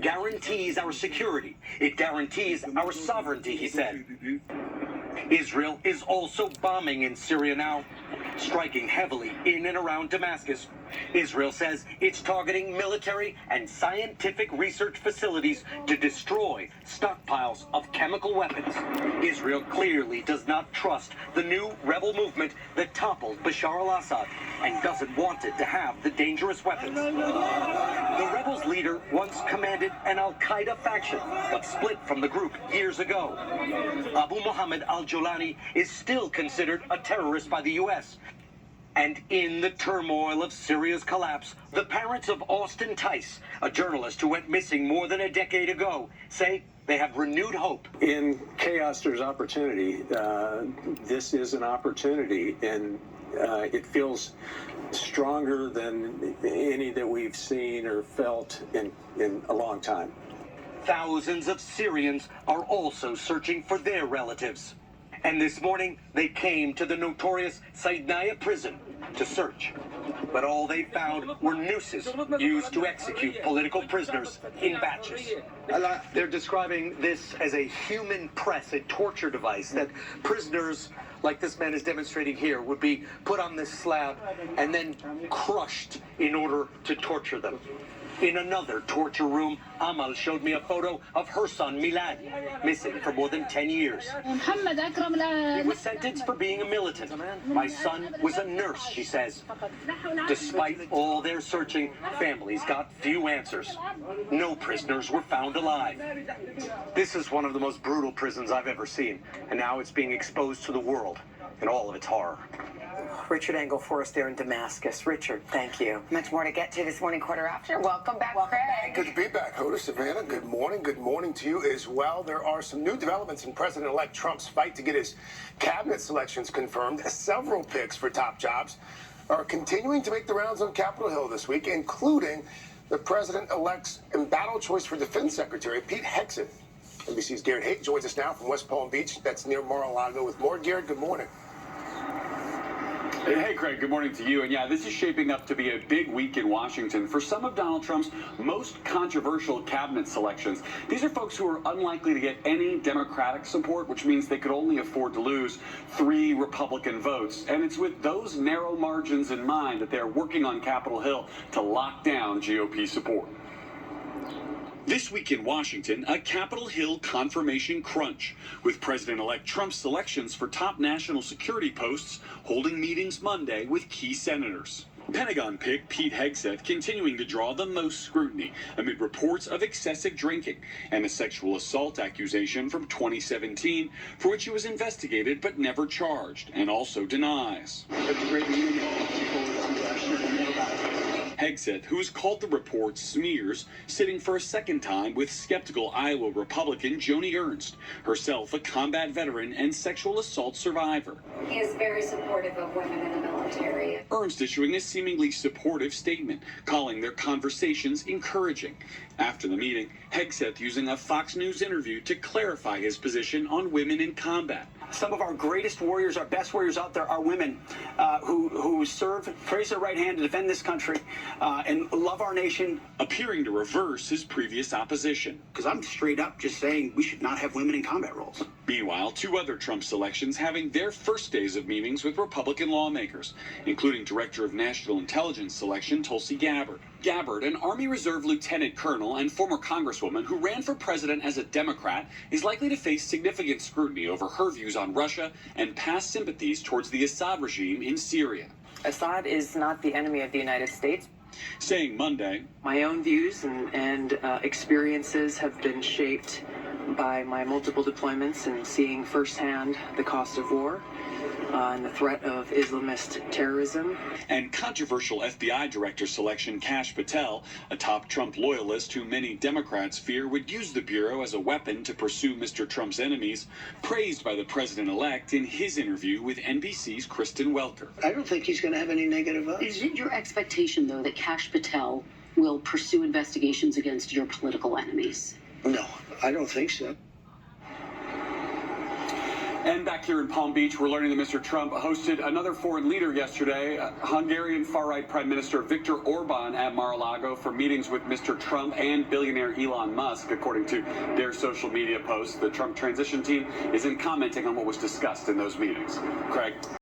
guarantees our security. It guarantees our sovereignty, he said. Israel is also bombing in Syria now, striking heavily in and around Damascus. Israel says it's targeting military and scientific research facilities to destroy stockpiles of chemical weapons. Israel clearly does not trust the new rebel movement that toppled Bashar al-Assad and doesn't want it to have the dangerous weapons. The rebels' leader once commanded an al-Qaeda faction, but split from the group years ago. Abu Muhammad al-Jolani is still considered a terrorist by the U.S., and in the turmoil of Syria's collapse, the parents of Austin Tice, a journalist who went missing more than a decade ago, say they have renewed hope. In chaos, there's opportunity. This is an opportunity, and it feels stronger than any that we've seen or felt in a long time. Thousands of Syrians are also searching for their relatives. And this morning, they came to the notorious Saidnaya prison to search. But all they found were nooses used to execute political prisoners in batches. They're describing this as a human press, a torture device that prisoners, like this man is demonstrating here, would be put on this slab and then crushed in order to torture them. In another torture room, Amal showed me a photo of her son, Milad, missing for more than 10 years. He was sentenced for being a militant. My son was a nurse, she says. Despite all their searching, families got few answers. No prisoners were found alive. This is one of the most brutal prisons I've ever seen, and now it's being exposed to the world in all of its horror. Richard Engel for us there in Damascus. Richard, thank you. Much more to get to this morning, quarter after. Welcome back, Craig. Good to be back, Hoda. Savannah, good morning. Good morning to you as well. There are some new developments in President-elect Trump's fight to get his cabinet selections confirmed. Several picks for top jobs are continuing to make the rounds on Capitol Hill this week, including the President-elect's embattled choice for Defense Secretary, Pete Hegseth. NBC's Garrett Haight joins us now from West Palm Beach. That's near Mar-a-Lago with more. Garrett, good morning. Hey, Craig, good morning to you. And yeah, this is shaping up to be a big week in Washington for some of Donald Trump's most controversial cabinet selections. These are folks who are unlikely to get any Democratic support, which means they could only afford to lose 3 Republican votes. And it's with those narrow margins in mind that they're working on Capitol Hill to lock down GOP support. This week in Washington, a Capitol Hill confirmation crunch, with President-elect Trump's selections for top national security posts holding meetings Monday with key senators. Pentagon pick Pete Hegseth continuing to draw the most scrutiny amid reports of excessive drinking and a sexual assault accusation from 2017 for which he was investigated but never charged, and also denies. Hegseth, who has called the report smears, sitting for a second time with skeptical Iowa Republican Joni Ernst, herself a combat veteran and sexual assault survivor. He is very supportive of women in the military. Ernst issuing a seemingly supportive statement, calling their conversations encouraging. After the meeting, Hegseth using a Fox News interview to clarify his position on women in combat. Some of our greatest warriors, our best warriors out there are women who serve, raise their right hand to defend this country and love our nation. Appearing to reverse his previous opposition. Because I'm straight up just saying we should not have women in combat roles. Meanwhile, 2 other Trump selections having their first days of meetings with Republican lawmakers, including Director of National Intelligence selection Tulsi Gabbard. Gabbard, an Army Reserve Lieutenant Colonel and former Congresswoman who ran for president as a Democrat, is likely to face significant scrutiny over her views on Russia and past sympathies towards the Assad regime in Syria. Assad is not the enemy of the United States. Saying Monday, My own views and experiences have been shaped by my multiple deployments and seeing firsthand the cost of war and the threat of Islamist terrorism. And controversial FBI director selection Kash Patel, a top Trump loyalist who many Democrats fear would use the Bureau as a weapon to pursue Mr. Trump's enemies, praised by the president-elect in his interview with NBC's Kristen Welker. I don't think he's going to have any negative votes. Is it your expectation, though, that Kash Patel will pursue investigations against your political enemies? No, I don't think so. And back here in Palm Beach, we're learning that Mr. Trump hosted another foreign leader yesterday, Hungarian far-right Prime Minister Viktor Orban at Mar-a-Lago for meetings with Mr. Trump and billionaire Elon Musk, according to their social media posts. The Trump transition team isn't commenting on what was discussed in those meetings. Craig?